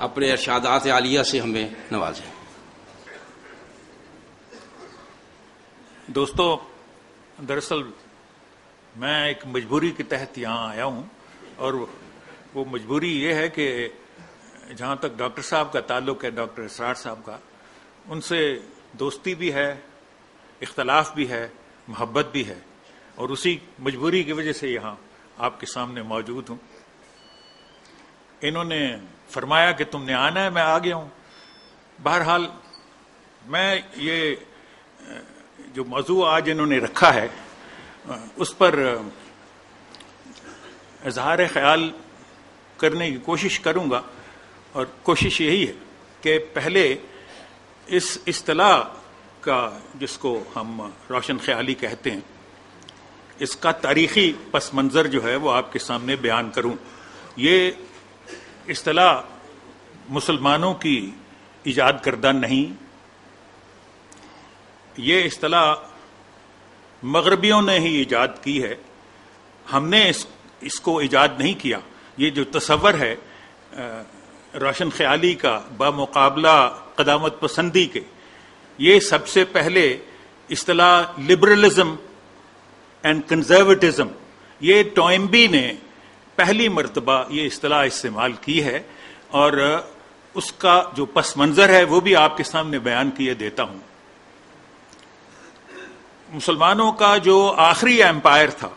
اپنے ارشادات عالیہ سے ہمیں نوازیں۔ دوستو، دراصل میں ایک مجبوری کے تحت یہاں آیا ہوں، اور وہ مجبوری یہ ہے کہ جہاں تک ڈاکٹر صاحب کا تعلق ہے، ڈاکٹر اسرار صاحب کا، ان سے دوستی بھی ہے، اختلاف بھی ہے، محبت بھی ہے، اور اسی مجبوری کی وجہ سے یہاں آپ کے سامنے موجود ہوں۔ انہوں نے فرمایا کہ تم نے آنا ہے، میں آ گیا ہوں۔ بہرحال میں یہ جو موضوع آج انہوں نے رکھا ہے اس پر اظہار خیال کرنے کی کوشش کروں گا، اور کوشش یہی ہے کہ پہلے اس اصطلاح کا، جس کو ہم روشن خیالی کہتے ہیں، اس کا تاریخی پس منظر جو ہے وہ آپ کے سامنے بیان کروں۔ یہ اصطلاح مسلمانوں کی ایجاد کردہ نہیں، یہ اصطلاح مغربیوں نے ہی ایجاد کی ہے، ہم نے اس کو ایجاد نہیں کیا۔ یہ جو تصور ہے روشن خیالی کا بمقابلہ قدامت پسندی کے، یہ سب سے پہلے اصطلاح لبرلزم اینڈ کنزرویٹزم، یہ ٹوئنبی نے پہلی مرتبہ یہ اصطلاح استعمال کی ہے، اور اس کا جو پس منظر ہے وہ بھی آپ کے سامنے بیان کیے دیتا ہوں۔ مسلمانوں کا جو آخری ایمپائر تھا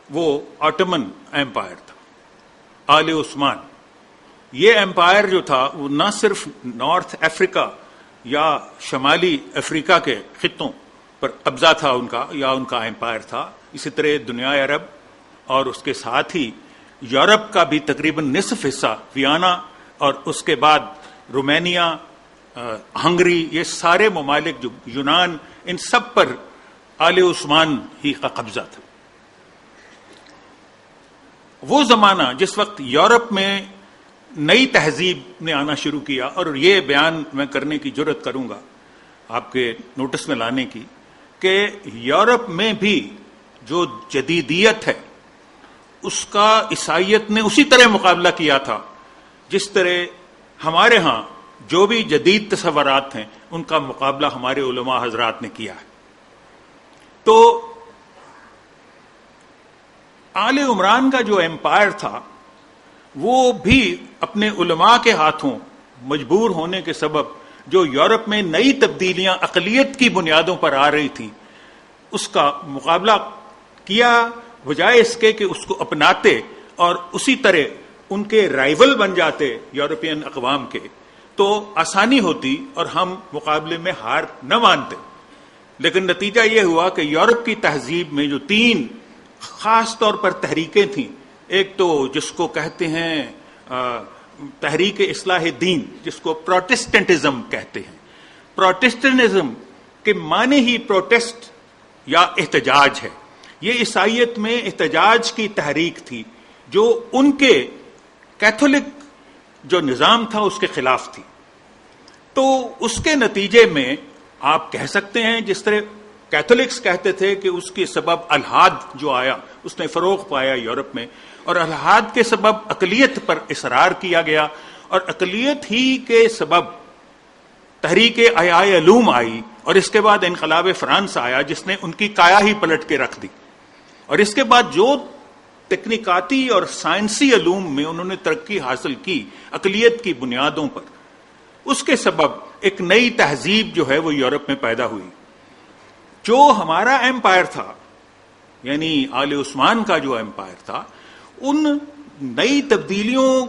وہ آٹمن ایمپائر تھا، آل عثمان۔ یہ ایمپائر جو تھا وہ نہ صرف نارتھ افریقہ یا شمالی افریقہ کے خطوں پر قبضہ تھا ان کا، یا ان کا ایمپائر تھا، اسی طرح دنیا عرب اور اس کے ساتھ ہی یورپ کا بھی تقریباً نصف حصہ، ویانا اور اس کے بعد رومانیہ، ہنگری، یہ سارے ممالک جو یونان، ان سب پر آل عثمان ہی کا قبضہ تھا۔ وہ زمانہ جس وقت یورپ میں نئی تہذیب نے آنا شروع کیا، اور یہ بیان میں کرنے کی جرات کروں گا آپ کے نوٹس میں لانے کی، کہ یورپ میں بھی جو جدیدیت ہے اس کا عیسائیت نے اسی طرح مقابلہ کیا تھا جس طرح ہمارے ہاں جو بھی جدید تصورات ہیں ان کا مقابلہ ہمارے علماء حضرات نے کیا ہے۔ تو آل عمران کا جو ایمپائر تھا وہ بھی اپنے علماء کے ہاتھوں مجبور ہونے کے سبب جو یورپ میں نئی تبدیلیاں اقلیت کی بنیادوں پر آ رہی تھیں اس کا مقابلہ کیا، بجائے اس کے کہ اس کو اپناتے اور اسی طرح ان کے رائیول بن جاتے یورپین اقوام کے، تو آسانی ہوتی اور ہم مقابلے میں ہار نہ مانتے۔ لیکن نتیجہ یہ ہوا کہ یورپ کی تہذیب میں جو تین خاص طور پر تحریکیں تھیں، ایک تو جس کو کہتے ہیں تحریک اصلاح دین، جس کو پروٹسٹنٹزم کہتے ہیں۔ پروٹسٹنٹزم کے معنی ہی پروٹسٹ یا احتجاج ہے۔ یہ عیسائیت میں احتجاج کی تحریک تھی جو ان کے کیتھولک جو نظام تھا اس کے خلاف تھی۔ تو اس کے نتیجے میں آپ کہہ سکتے ہیں، جس طرح کیتھولکس کہتے تھے کہ اس کے سبب الحاد جو آیا اس نے فروغ پایا یورپ میں، اور الحاد کے سبب اقلیت پر اصرار کیا گیا، اور اقلیت ہی کے سبب تحریک احیاء علوم آئی، اور اس کے بعد انقلاب فرانس آیا جس نے ان کی کایا ہی پلٹ کے رکھ دی۔ اور اس کے بعد جو تکنیکاتی اور سائنسی علوم میں انہوں نے ترقی حاصل کی اقلیت کی بنیادوں پر، اس کے سبب ایک نئی تہذیب جو ہے وہ یورپ میں پیدا ہوئی۔ جو ہمارا ایمپائر تھا، یعنی آل عثمان کا جو ایمپائر تھا، ان نئی تبدیلیوں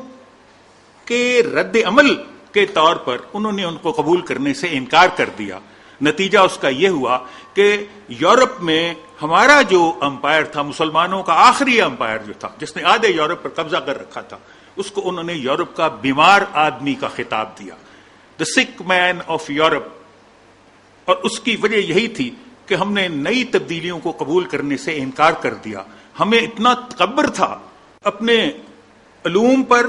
کے رد عمل کے طور پر انہوں نے ان کو قبول کرنے سے انکار کر دیا۔ نتیجہ اس کا یہ ہوا کہ یورپ میں ہمارا جو امپائر تھا، مسلمانوں کا آخری امپائر جو تھا جس نے آدھے یورپ پر قبضہ کر رکھا تھا، اس کو انہوں نے یورپ کا بیمار آدمی کا خطاب دیا، دا سک مین آف یورپ۔ اور اس کی وجہ یہی تھی کہ ہم نے نئی تبدیلیوں کو قبول کرنے سے انکار کر دیا۔ ہمیں اتنا تکبر تھا اپنے علوم پر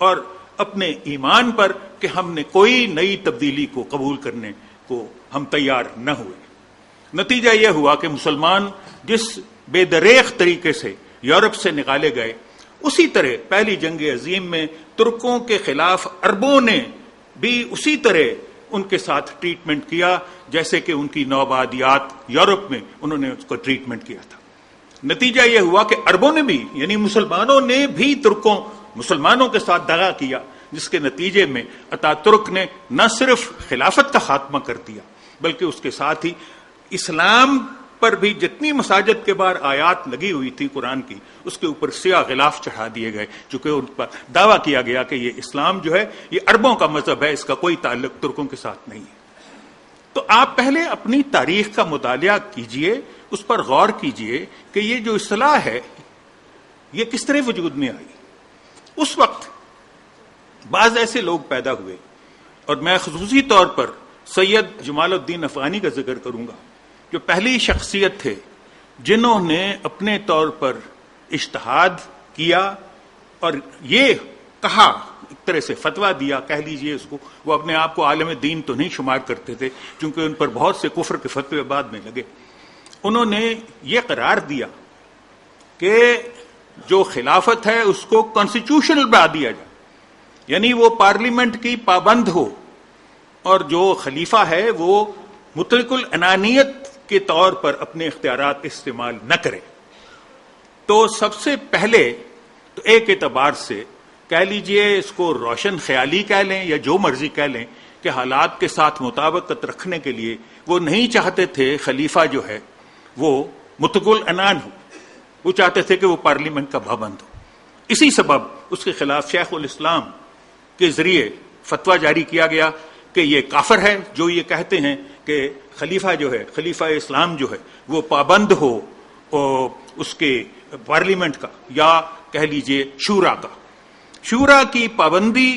اور اپنے ایمان پر کہ ہم نے کوئی نئی تبدیلی کو قبول کرنے کو ہم تیار نہ ہوئے۔ نتیجہ یہ ہوا کہ مسلمان جس بے دریغ طریقے سے یورپ سے نکالے گئے، اسی طرح پہلی جنگ عظیم میں ترکوں کے خلاف عربوں نے بھی اسی طرح ان کے ساتھ ٹریٹمنٹ کیا جیسے کہ ان کی نوآبادیات یورپ میں انہوں نے اس کو ٹریٹمنٹ کیا تھا. نتیجہ یہ ہوا کہ عربوں نے بھی یعنی مسلمانوں نے بھی مسلمانوں کے ساتھ دغا کیا، جس کے نتیجے میں اتاترک نے نہ صرف خلافت کا خاتمہ کر دیا بلکہ اس کے ساتھ ہی اسلام پر بھی جتنی مساجد کے باہر آیات لگی ہوئی تھی قرآن کی اس کے اوپر سیاہ غلاف چڑھا دیے گئے، چونکہ ان پر دعویٰ کیا گیا کہ یہ اسلام جو ہے یہ عربوں کا مذہب ہے، اس کا کوئی تعلق ترکوں کے ساتھ نہیں ہے. تو آپ پہلے اپنی تاریخ کا مطالعہ کیجئے، اس پر غور کیجئے کہ یہ جو اصطلاح ہے یہ کس طرح وجود میں آئی. اس وقت بعض ایسے لوگ پیدا ہوئے، اور میں خصوصی طور پر سید جمال الدین افغانی کا ذکر کروں گا، جو پہلی شخصیت تھے جنہوں نے اپنے طور پر اجتہاد کیا اور یہ کہا، ایک طرح سے فتویٰ دیا کہہ لیجئے اس کو. وہ اپنے آپ کو عالم دین تو نہیں شمار کرتے تھے چونکہ ان پر بہت سے کفر کے فتوے بعد میں لگے. انہوں نے یہ قرار دیا کہ جو خلافت ہے اس کو کانسٹیٹیوشنل بنا دیا جائے، یعنی وہ پارلیمنٹ کی پابند ہو، اور جو خلیفہ ہے وہ مطلق العنانیت کے طور پر اپنے اختیارات استعمال نہ کرے. تو سب سے پہلے تو ایک اعتبار سے کہہ لیجئے اس کو روشن خیالی کہہ لیں یا جو مرضی کہہ لیں کہ حالات کے ساتھ مطابقت رکھنے کے لیے وہ نہیں چاہتے تھے خلیفہ جو ہے وہ مطلق العنان ہو، وہ چاہتے تھے کہ وہ پارلیمنٹ کا پابند ہو. اسی سبب اس کے خلاف شیخ الاسلام کے ذریعے فتویٰ جاری کیا گیا کہ یہ کافر ہے جو یہ کہتے ہیں کہ خلیفہ جو ہے، خلیفہ اسلام جو ہے وہ پابند ہو اس کے پارلیمنٹ کا یا کہہ لیجئے شورا کا. شورا کی پابندی،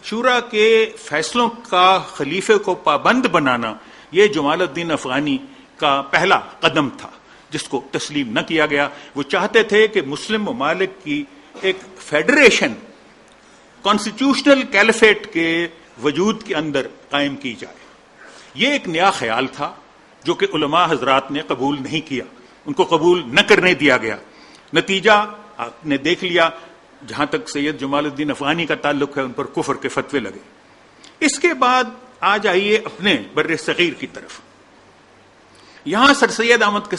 شورا کے فیصلوں کا خلیفے کو پابند بنانا، یہ جمال الدین افغانی کا پہلا قدم تھا جس کو تسلیم نہ کیا گیا. وہ چاہتے تھے کہ مسلم ممالک کی ایک فیڈریشن کانسٹیٹیوشنل کیلیفیٹ کے وجود کے اندر قائم کی جائے. یہ ایک نیا خیال تھا جو کہ علماء حضرات نے قبول نہیں کیا، ان کو قبول نہ کرنے دیا گیا. نتیجہ آپ نے دیکھ لیا، جہاں تک سید جمال الدین افغانی کا تعلق ہے ان پر کفر کے فتوے لگے. اس کے بعد آ جائیے اپنے بر صغیر کی طرف. یہاں سر سید احمد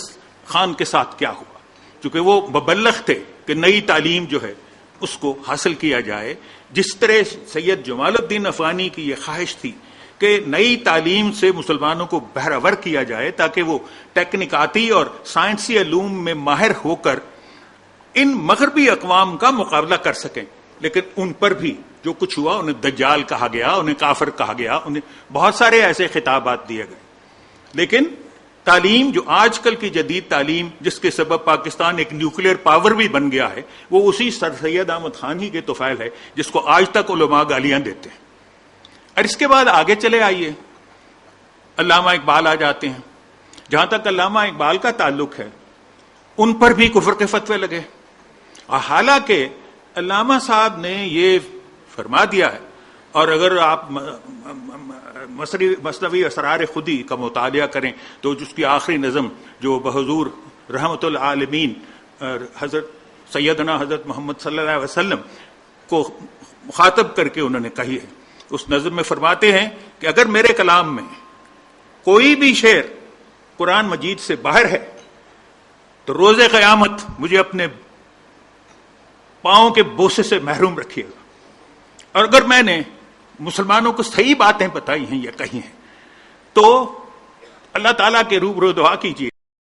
خان کے ساتھ کیا ہوا؟ چونکہ وہ مبلغ تھے کہ نئی تعلیم جو ہے اس کو حاصل کیا جائے، جس طرح سید جمال الدین افغانی کی یہ خواہش تھی کہ نئی تعلیم سے مسلمانوں کو بہرور کیا جائے تاکہ وہ ٹیکنیکاتی اور سائنسی علوم میں ماہر ہو کر ان مغربی اقوام کا مقابلہ کر سکیں. لیکن ان پر بھی جو کچھ ہوا، انہیں دجال کہا گیا، انہیں کافر کہا گیا، انہیں بہت سارے ایسے خطابات دیے گئے. لیکن تعلیم جو آج کل کی جدید تعلیم جس کے سبب پاکستان ایک نیوکلیئر پاور بھی بن گیا ہے، وہ اسی سر سید احمد خان ہی کے طفیل ہے جس کو آج تک علماء گالیاں دیتے ہیں. اور اس کے بعد آگے چلے آئیے، علامہ اقبال آ جاتے ہیں. جہاں تک علامہ اقبال کا تعلق ہے ان پر بھی کفر کے فتوے لگے. اور حالانکہ علامہ صاحب نے یہ فرما دیا ہے، اور اگر آپ مثنوی اسرار خودی کا مطالعہ کریں تو اس کی آخری نظم جو بحضور رحمت العالمین حضرت سیدنا حضرت محمد صلی اللہ علیہ وسلم کو مخاطب کر کے انہوں نے کہی ہے، اس نظم میں فرماتے ہیں کہ اگر میرے کلام میں کوئی بھی شعر قرآن مجید سے باہر ہے تو روز قیامت مجھے اپنے پاؤں کے بوسے سے محروم رکھیے گا. اور اگر میں نے مسلمانوں کو صحیح باتیں بتائی ہیں یا کہی ہیں تو اللہ تعالیٰ کے روبرو دعا کیجئے